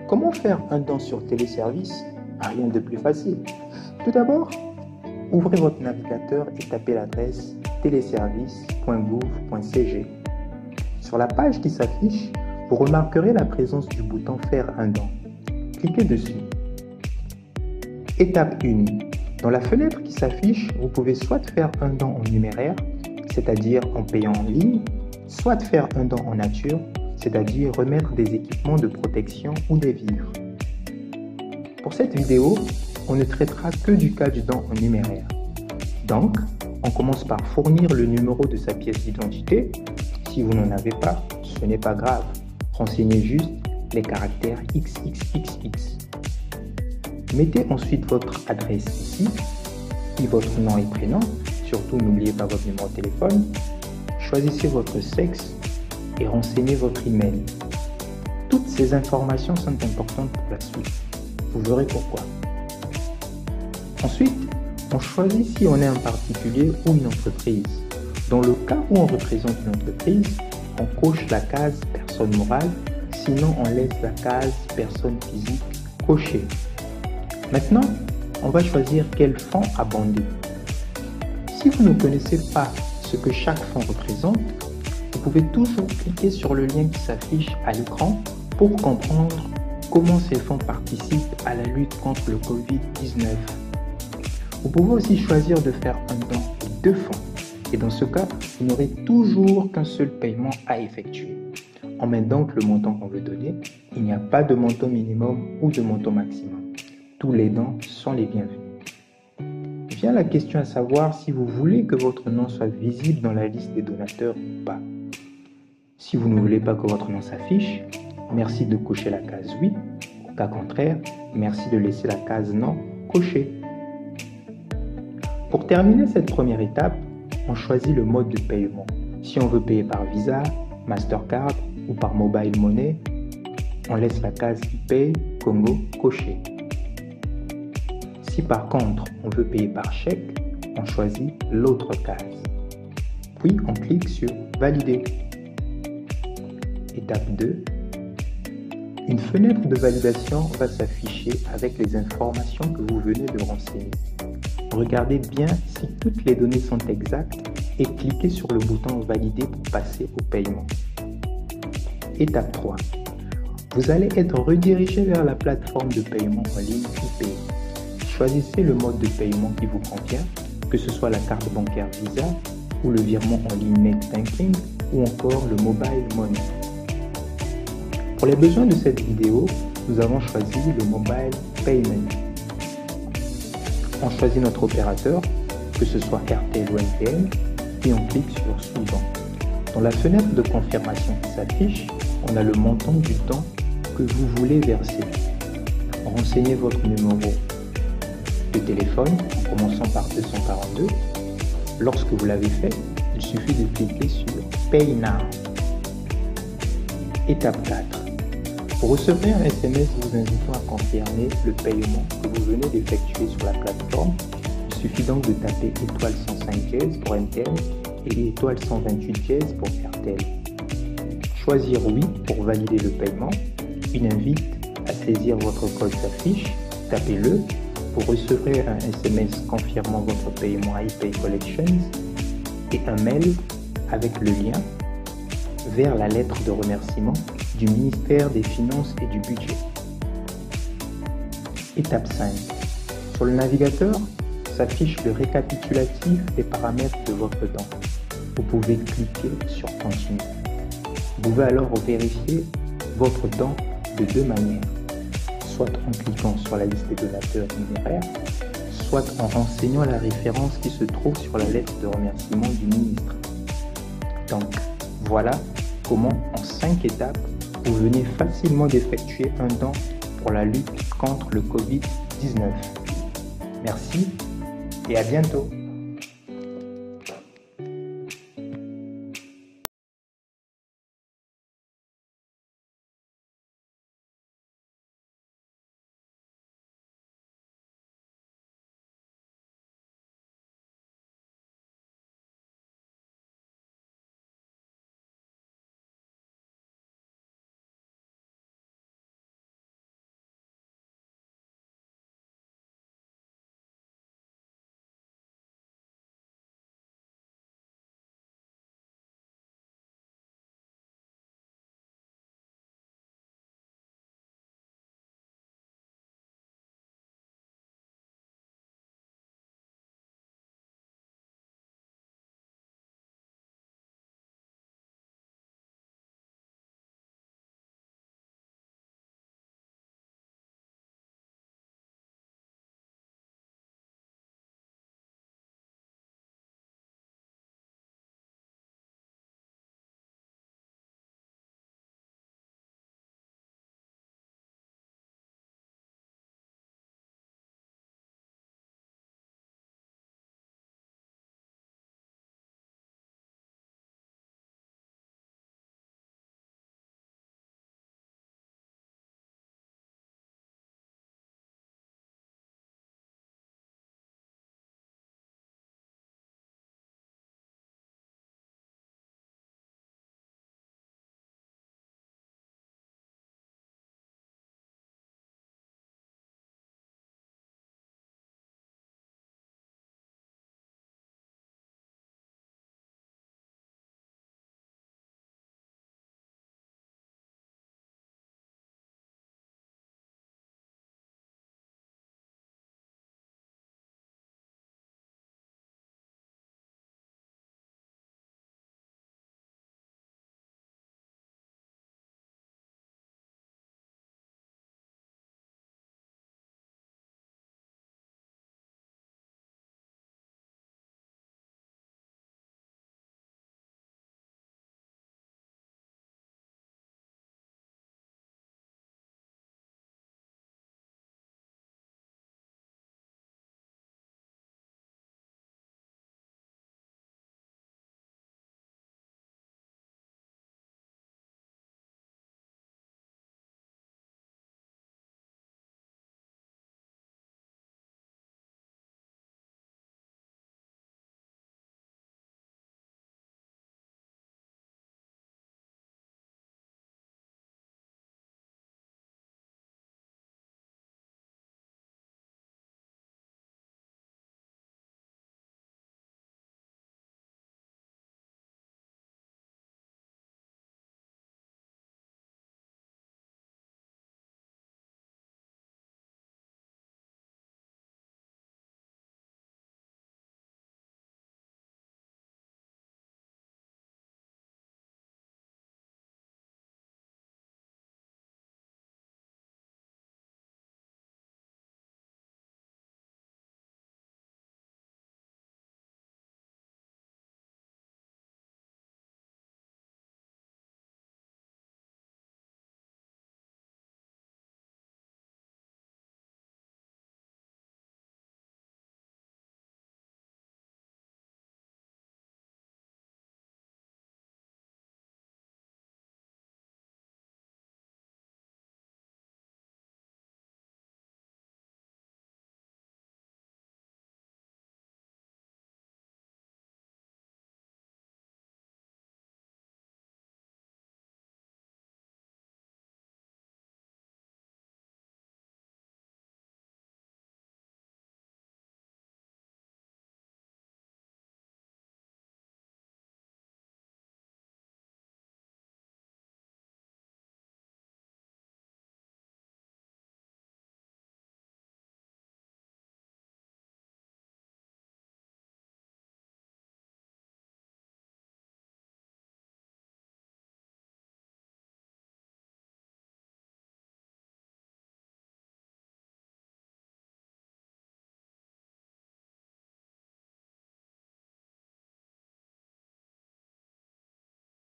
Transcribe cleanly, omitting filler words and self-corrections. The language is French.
Comment faire un don sur téléservice? Rien de plus facile. Tout d'abord, ouvrez votre navigateur et tapez l'adresse téléservice.gouv.cg. Sur la page qui s'affiche, vous remarquerez la présence du bouton Faire un don. Cliquez dessus. Étape 1. Dans la fenêtre qui s'affiche, vous pouvez soit faire un don en numéraire, c'est-à-dire en payant en ligne, soit faire un don en nature, c'est-à-dire remettre des équipements de protection ou des vivres. Pour cette vidéo, on ne traitera que du cas du don en numéraire. Donc, on commence par fournir le numéro de sa pièce d'identité. Si vous n'en avez pas, ce n'est pas grave. Renseignez juste les caractères XXXX. Mettez ensuite votre adresse ici, puis votre nom et prénom. Surtout, n'oubliez pas votre numéro de téléphone. Choisissez votre sexe et renseignez votre email. Toutes ces informations sont importantes pour la suite. Vous verrez pourquoi. Ensuite, on choisit si on est un particulier ou une entreprise. Dans le cas où on représente une entreprise, on coche la case personne morale, sinon on laisse la case personne physique cochée. Maintenant, on va choisir quel fonds abonder. Si vous ne connaissez pas ce que chaque fonds représente, vous pouvez toujours cliquer sur le lien qui s'affiche à l'écran pour comprendre comment ces fonds participent à la lutte contre le Covid-19. Vous pouvez aussi choisir de faire un don de 2 fonds et dans ce cas, vous n'aurez toujours qu'un seul paiement à effectuer. On met donc le montant qu'on veut donner. Il n'y a pas de montant minimum ou de montant maximum. Tous les dons sont les bienvenus. Vient la question à savoir si vous voulez que votre nom soit visible dans la liste des donateurs ou pas. Si vous ne voulez pas que votre nom s'affiche, merci de cocher la case oui. Au cas contraire, merci de laisser la case non cochée. Pour terminer cette première étape, on choisit le mode de paiement. Si on veut payer par Visa, Mastercard ou par Mobile Money, on laisse la case ePay Congo cochée. Si par contre on veut payer par chèque, on choisit l'autre case. Puis on clique sur Valider. Étape 2. Une fenêtre de validation va s'afficher avec les informations que vous venez de renseigner. Regardez bien si toutes les données sont exactes et cliquez sur le bouton Valider pour passer au paiement. Étape 3. Vous allez être redirigé vers la plateforme de paiement en ligne ePay. Choisissez le mode de paiement qui vous convient, que ce soit la carte bancaire Visa ou le virement en ligne Net Banking ou encore le Mobile Money. Pour les besoins de cette vidéo, nous avons choisi le Mobile Payment. On choisit notre opérateur, que ce soit RTL ou MTN, et on clique sur Suivant. Dans la fenêtre de confirmation qui s'affiche, on a le montant du don que vous voulez verser. Renseignez votre numéro de téléphone en commençant par 242. Lorsque vous l'avez fait, il suffit de cliquer sur Pay Now. Étape 4. Pour recevoir un SMS vous invitant à confirmer le paiement que vous venez d'effectuer sur la plateforme, il suffit donc de taper étoile 105 pour MTN et étoile 128 pour RTL. Choisir oui pour valider le paiement. Une invite à saisir votre code s'affiche, tapez-le pour recevoir un SMS confirmant votre paiement à ePay Collections et un mail avec le lien vers la lettre de remerciement du ministère des Finances et du Budget. Étape 5. Sur le navigateur s'affiche le récapitulatif des paramètres de votre don. Vous pouvez cliquer sur Continue. Vous pouvez alors vérifier votre don de 2 manières, soit en cliquant sur la liste des donateurs numéraires, soit en renseignant la référence qui se trouve sur la lettre de remerciement du ministre. Donc, voilà comment en 5 étapes, vous venez facilement d'effectuer un don pour la lutte contre le Covid-19. Merci et à bientôt.